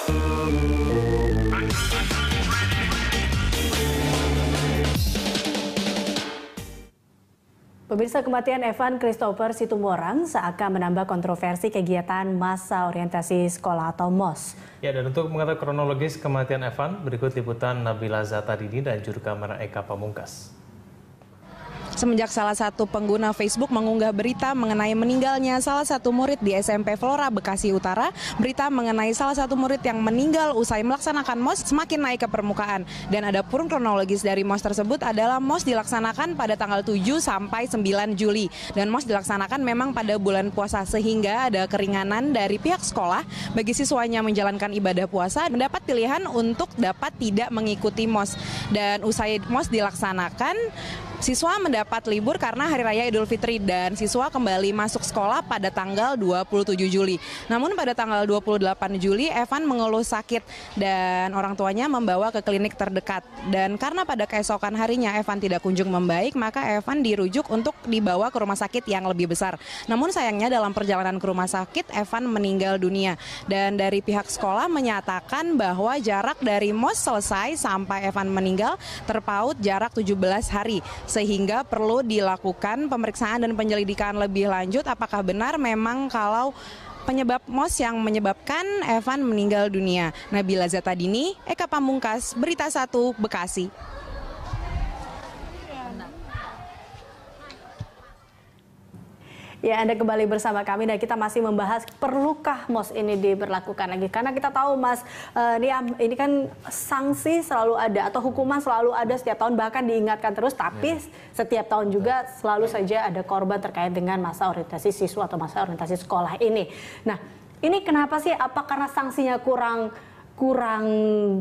Pemirsa, kematian Evan Christopher Situmorang seakan menambah kontroversi kegiatan masa orientasi sekolah atau MOS. Ya, dan untuk mengetahui kronologis kematian Evan, berikut liputan Nabila Zatadini dan juru kamera Eka Pamungkas. Semenjak salah satu pengguna Facebook mengunggah berita mengenai meninggalnya salah satu murid di SMP Flora Bekasi Utara, berita mengenai salah satu murid yang meninggal usai melaksanakan MOS semakin naik ke permukaan. Dan ada pun kronologis dari MOS tersebut adalah MOS dilaksanakan pada tanggal 7 sampai 9 Juli. Dan MOS dilaksanakan memang pada bulan puasa sehingga ada keringanan dari pihak sekolah bagi siswanya menjalankan ibadah puasa mendapat pilihan untuk dapat tidak mengikuti MOS. Dan usai MOS dilaksanakan, siswa mendapat libur karena Hari Raya Idul Fitri dan siswa kembali masuk sekolah pada tanggal 27 Juli. Namun pada tanggal 28 Juli, Evan mengeluh sakit dan orang tuanya membawa ke klinik terdekat. Dan karena pada keesokan harinya Evan tidak kunjung membaik, maka Evan dirujuk untuk dibawa ke rumah sakit yang lebih besar. Namun sayangnya dalam perjalanan ke rumah sakit, Evan meninggal dunia. Dan dari pihak sekolah menyatakan bahwa jarak dari MOS selesai sampai Evan meninggal terpaut jarak 17 hari. Sehingga perlu dilakukan pemeriksaan dan penyelidikan lebih lanjut apakah benar memang kalau penyebab MOS yang menyebabkan Evan meninggal dunia. Nabila Zatadini, Eka Pamungkas, Berita 1, Bekasi. Ya, Anda kembali bersama kami dan kita masih membahas perlukah MOS ini diberlakukan lagi. Karena kita tahu Mas, ini kan sanksi selalu ada atau hukuman selalu ada setiap tahun, bahkan diingatkan terus. Tapi setiap tahun juga selalu saja ada korban terkait dengan masa orientasi siswa atau masa orientasi sekolah ini. Nah, ini kenapa sih? Apa karena sanksinya kurang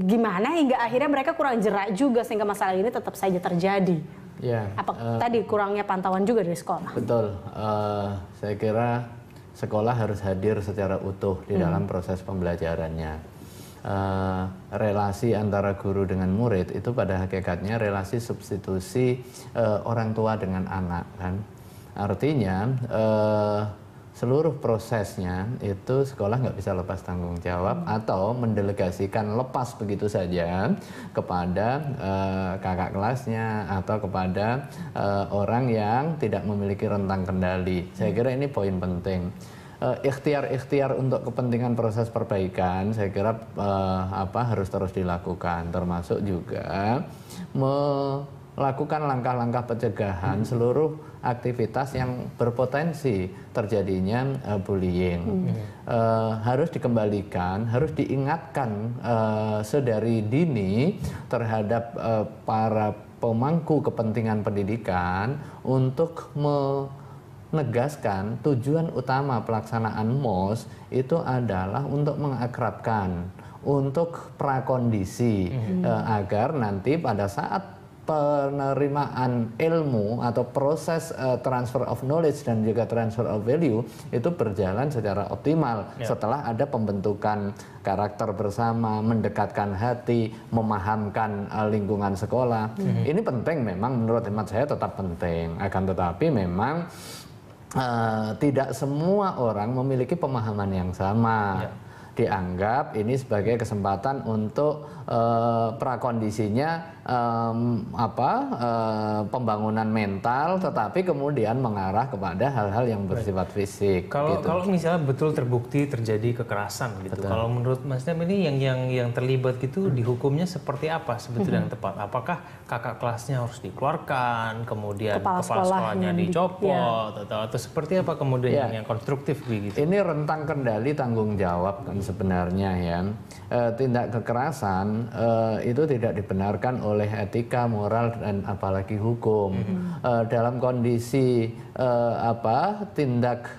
gimana hingga akhirnya mereka kurang jerak juga sehingga masalah ini tetap saja terjadi? Ya, tadi kurangnya pantauan juga dari sekolah? Betul, saya kira sekolah harus hadir secara utuh di dalam proses pembelajarannya. Relasi antara guru dengan murid itu pada hakikatnya relasi substitusi orang tua dengan anak, kan? Artinya seluruh prosesnya itu sekolah nggak bisa lepas tanggung jawab atau mendelegasikan lepas begitu saja kepada kakak kelasnya atau kepada orang yang tidak memiliki rentang kendali. Saya kira ini poin penting. Ikhtiar-ikhtiar untuk kepentingan proses perbaikan saya kira harus terus dilakukan, termasuk juga melakukan langkah-langkah pencegahan seluruh aktivitas yang berpotensi terjadinya bullying. Harus dikembalikan, harus diingatkan sedari dini terhadap para pemangku kepentingan pendidikan untuk menegaskan tujuan utama pelaksanaan MOS itu adalah untuk mengakrabkan, untuk prakondisi, agar nanti pada saat penerimaan ilmu atau proses transfer of knowledge dan juga transfer of value itu berjalan secara optimal setelah ada pembentukan karakter bersama, mendekatkan hati, memahamkan lingkungan sekolah. Ini penting memang, menurut hemat saya tetap penting, akan tetapi memang tidak semua orang memiliki pemahaman yang sama. Dianggap ini sebagai kesempatan untuk prakondisinya pembangunan mental, tetapi kemudian mengarah kepada hal-hal yang bersifat fisik. Kalau misalnya betul terbukti terjadi kekerasan gitu, kalau menurut Mas Dem ini yang terlibat gitu dihukumnya seperti apa sebetulnya yang tepat? Apakah kakak kelasnya harus dikeluarkan, kemudian kepala sekolahnya dicopot, atau seperti apa kemudian yang konstruktif begitu? Ini rentang kendali tanggung jawab kan sebenarnya ya. Tindak kekerasan itu tidak dibenarkan oleh etika, moral, dan apalagi hukum. Dalam kondisi tindak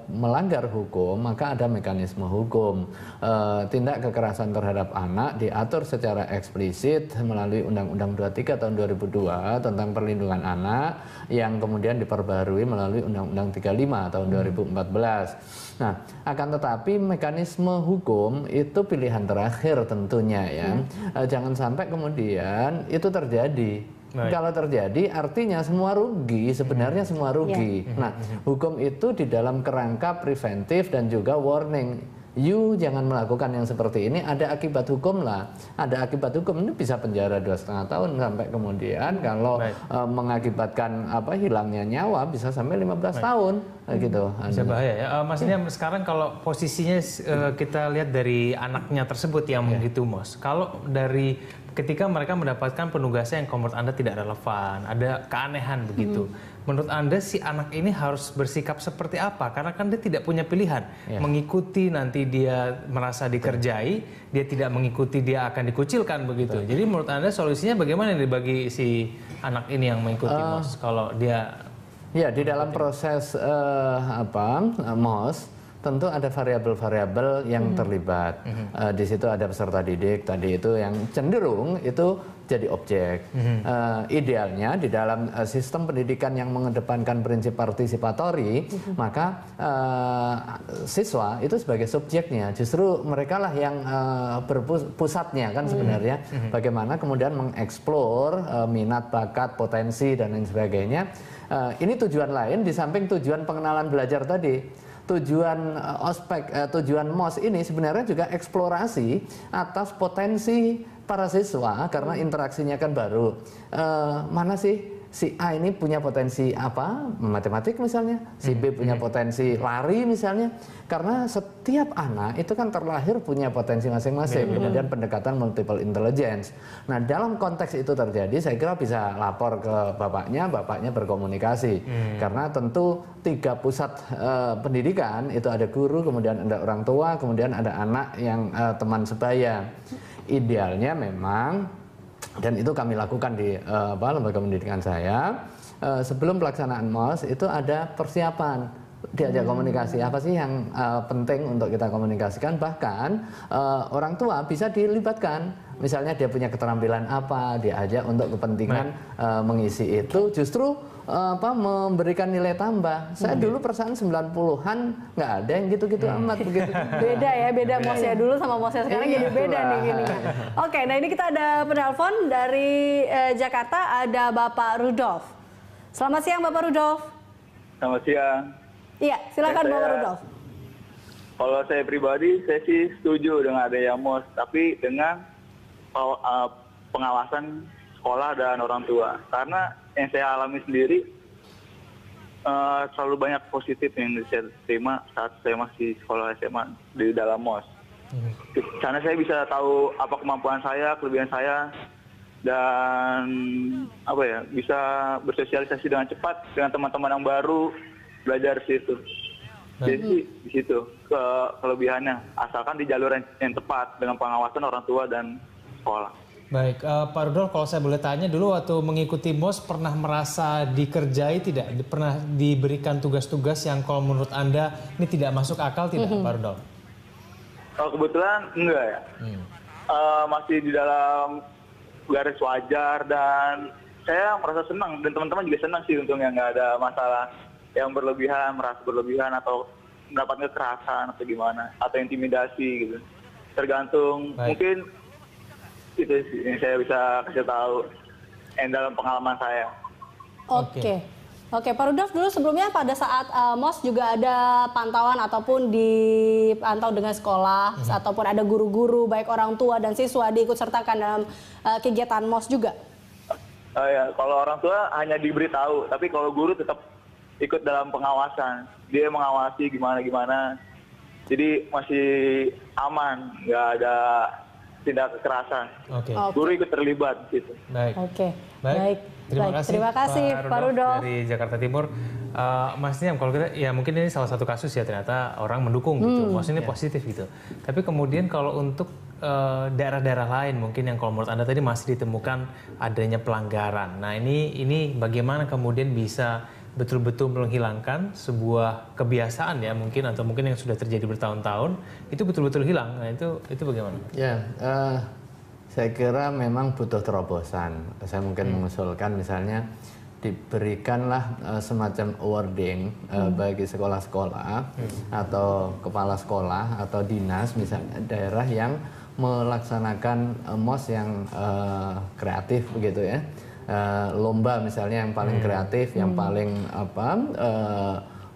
melanggar hukum, maka ada mekanisme hukum. Tindak kekerasan terhadap anak diatur secara eksplisit melalui Undang-Undang 23 tahun 2002 tentang perlindungan anak yang kemudian diperbarui melalui Undang-Undang 35 tahun 2014. Nah, akan tetapi mekanisme hukum itu pilihan terakhir tentunya ya. Jangan sampai kemudian itu terjadi. Kalau terjadi artinya semua rugi, sebenarnya semua rugi. Nah, hukum itu di dalam kerangka preventif dan juga warning. you jangan melakukan yang seperti ini, ada akibat hukum lah. Ada akibat hukum, ini bisa penjara 2,5 tahun sampai kemudian kalau mengakibatkan hilangnya nyawa bisa sampai 15 tahun gitu. Bisa bahaya ya. Maksudnya sekarang kalau posisinya kita lihat dari anaknya tersebut yang begitu Mos. Kalau dari ketika mereka mendapatkan penugasan yang menurut Anda tidak relevan, ada keanehan begitu. Menurut Anda si anak ini harus bersikap seperti apa? Karena kan dia tidak punya pilihan. Mengikuti nanti dia merasa dikerjai, dia tidak mengikuti dia akan dikucilkan begitu. Jadi menurut Anda solusinya bagaimana nih bagi si anak ini yang mengikuti Mos? Kalau dia di dalam proses Mos tentu ada variabel-variabel yang terlibat. Di situ ada peserta didik tadi itu yang cenderung itu jadi objek. Idealnya di dalam sistem pendidikan yang mengedepankan prinsip partisipatori, maka siswa itu sebagai subjeknya. Justru mereka lah yang berpusatnya kan sebenarnya. Bagaimana kemudian mengeksplor minat, bakat, potensi dan lain sebagainya. Ini tujuan lain di samping tujuan pengenalan belajar tadi. Tujuan tujuan MOS ini sebenarnya juga eksplorasi atas potensi para siswa karena interaksinya kan baru. Mana sih si A ini punya potensi apa? Matematik misalnya, si B punya potensi lari misalnya. Karena setiap anak itu kan terlahir punya potensi masing-masing, kemudian pendekatan multiple intelligence. Nah, dalam konteks itu terjadi, saya kira bisa lapor ke bapaknya berkomunikasi. Karena tentu 3 pusat pendidikan, itu ada guru, kemudian ada orang tua, kemudian ada anak yang teman sebaya. Idealnya memang, dan itu kami lakukan di lembaga pendidikan saya, sebelum pelaksanaan MOS itu ada persiapan, diajak komunikasi apa sih yang penting untuk kita komunikasikan, bahkan orang tua bisa dilibatkan, misalnya dia punya keterampilan apa, diajak untuk kepentingan mengisi itu, justru memberikan nilai tambah. Saya dulu perasaan 90-an nggak ada yang gitu-gitu amat begitu. Beda ya, beda MOS-nya dulu sama MOS-nya sekarang jadi beda nih gini. Oke, nah ini kita ada penelpon dari Jakarta, ada Bapak Rudolf. Selamat siang Bapak Rudolf. Selamat siang. Iya, silakan Bapak Rudolf. Kalau saya pribadi, saya sih setuju dengan adanya MOS, tapi dengan pengawasan sekolah dan orang tua. Karena yang saya alami sendiri, terlalu banyak positif yang saya terima saat saya masih sekolah SMA di dalam MOS. Karena saya bisa tahu apa kemampuan saya, kelebihan saya, dan bisa bersosialisasi dengan cepat dengan teman-teman yang baru, belajar di situ. Jadi di situ kelebihannya, asalkan di jalur yang tepat dengan pengawasan orang tua dan sekolah. Baik, Pak Rudolf, kalau saya boleh tanya dulu, waktu mengikuti MOS pernah merasa dikerjai tidak? Pernah diberikan tugas-tugas yang kalau menurut Anda ini tidak masuk akal tidak, Pak Rudolf? Kebetulan enggak ya. Masih di dalam garis wajar dan saya merasa senang dan teman-teman juga senang sih untungnya, nggak ada masalah yang berlebihan, merasa berlebihan atau mendapat kekerasan atau gimana, atau intimidasi gitu. Tergantung, mungkin itu sih yang saya bisa kasih tahu dalam pengalaman saya. Oke, Pak Rudolf, dulu sebelumnya pada saat MOS juga ada pantauan ataupun dipantau dengan sekolah ataupun ada guru-guru baik orang tua dan siswa diikut sertakan dalam kegiatan MOS juga? Ya, kalau orang tua hanya diberitahu, tapi kalau guru tetap ikut dalam pengawasan. Dia mengawasi gimana-gimana. Jadi masih aman, nggak ada tindak kekerasan. Guru ikut terlibat gitu. Baik. Terima kasih Pak Rudolf dari Jakarta Timur. Mas Niam, kalau kita ya mungkin ini salah satu kasus ya, ternyata orang mendukung gitu. Maksudnya positif gitu. Tapi kemudian kalau untuk daerah-daerah lain mungkin yang kalau menurut Anda tadi masih ditemukan adanya pelanggaran. Nah, ini bagaimana kemudian bisa betul-betul menghilangkan sebuah kebiasaan ya mungkin, atau mungkin yang sudah terjadi bertahun-tahun itu betul-betul hilang. Nah, itu bagaimana? Ya, saya kira memang butuh terobosan. Saya mungkin mengusulkan misalnya diberikanlah semacam awarding bagi sekolah-sekolah atau kepala sekolah atau dinas misalnya daerah yang melaksanakan MOS yang kreatif begitu ya. Lomba misalnya yang paling kreatif, yang paling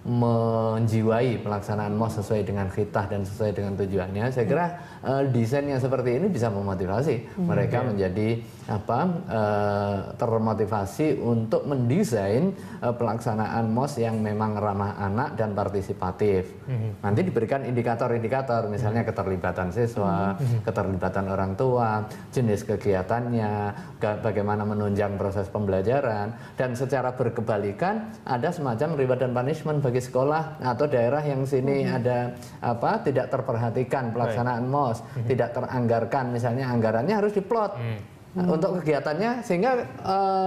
menjiwai pelaksanaan MOS sesuai dengan khitah dan sesuai dengan tujuannya, saya kira desain yang seperti ini bisa memotivasi mereka menjadi termotivasi untuk mendesain pelaksanaan MOS yang memang ramah anak dan partisipatif. Nanti diberikan indikator-indikator, misalnya keterlibatan siswa, keterlibatan orang tua, jenis kegiatannya, bagaimana menunjang proses pembelajaran, dan secara berkebalikan ada semacam reward dan punishment bagi sekolah atau daerah yang sini ada tidak terperhatikan pelaksanaan MOS, tidak teranggarkan, misalnya anggarannya harus diplot untuk kegiatannya, sehingga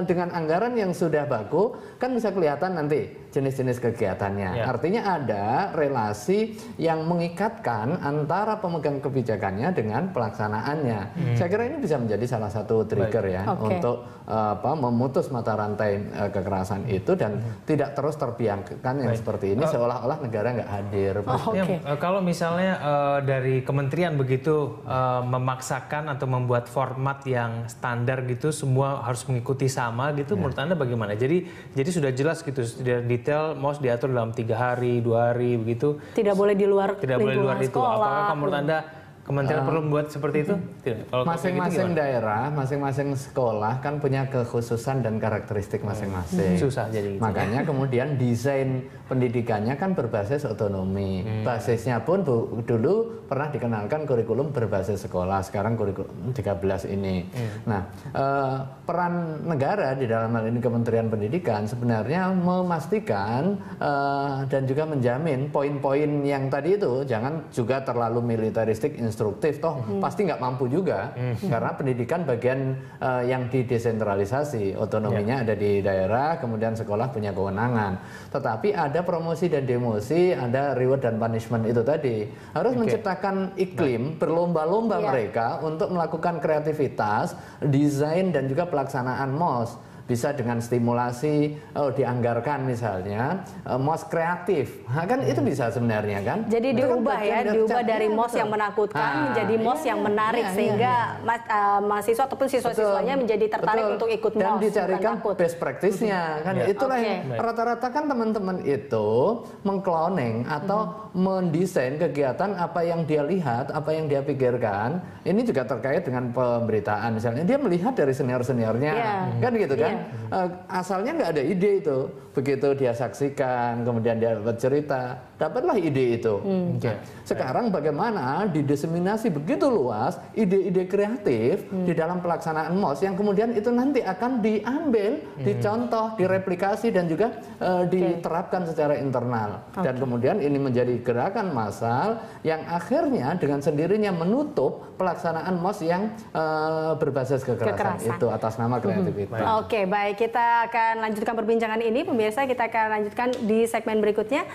dengan anggaran yang sudah baku kan bisa kelihatan nanti jenis-jenis kegiatannya. Artinya ada relasi yang mengikatkan antara pemegang kebijakannya dengan pelaksanaannya. Saya kira ini bisa menjadi salah satu trigger untuk memutus mata rantai kekerasan itu dan tidak terus terbiarkan yang seperti ini seolah-olah negara nggak hadir. Kalau misalnya dari kementerian begitu memaksakan atau membuat format yang standar gitu, semua harus mengikuti sama gitu, menurut Anda bagaimana? Jadi sudah jelas gitu, sudah detail MOS diatur dalam 3 hari, 2 hari begitu. Tidak boleh di luar tidak boleh di luar itu. Sekolah. Apakah menurut Anda kementerian perlu membuat seperti itu? Tidak. Masing-masing daerah, masing-masing sekolah kan punya kekhususan dan karakteristik masing-masing. Susah jadi gitu. Makanya kemudian desain pendidikannya kan berbasis otonomi. Basisnya pun dulu pernah dikenalkan kurikulum berbasis sekolah, sekarang kurikulum 13 ini. Nah, peran negara di dalam hal ini Kementerian Pendidikan sebenarnya memastikan dan juga menjamin poin-poin yang tadi itu jangan juga terlalu militeristik, instruktif, toh pasti nggak mampu juga karena pendidikan bagian yang didesentralisasi, otonominya ada di daerah, kemudian sekolah punya kewenangan. Tetapi ada promosi dan demosi, ada reward dan punishment itu tadi. Harus menciptakan iklim berlomba-lomba mereka untuk melakukan kreativitas, desain dan juga pelaksanaan MOS. Bisa dengan stimulasi, dianggarkan misalnya MOS kreatif, kan itu bisa sebenarnya kan. Jadi diubah diubah dari MOS yang menakutkan menjadi MOS yang menarik sehingga mahasiswa ataupun siswa-siswanya menjadi tertarik untuk ikut MOS. Dan dicarikan best practice-nya kan. Itulah yang rata-rata kan teman-teman itu mengcloning atau mendesain kegiatan apa yang dia lihat, apa yang dia pikirkan. Ini juga terkait dengan pemberitaan, misalnya dia melihat dari senior-seniornya, kan gitu kan. Asalnya nggak ada ide itu, begitu dia saksikan, kemudian dia bercerita, dapatlah ide itu. Sekarang bagaimana didiseminasi begitu luas ide-ide kreatif di dalam pelaksanaan MOS yang kemudian itu nanti akan diambil, dicontoh, direplikasi dan juga diterapkan secara internal. Dan kemudian ini menjadi gerakan massal yang akhirnya dengan sendirinya menutup pelaksanaan MOS yang berbasis kekerasan itu atas nama kreativitas. Oke, baik, kita akan lanjutkan perbincangan ini, pemirsa. Kita akan lanjutkan di segmen berikutnya.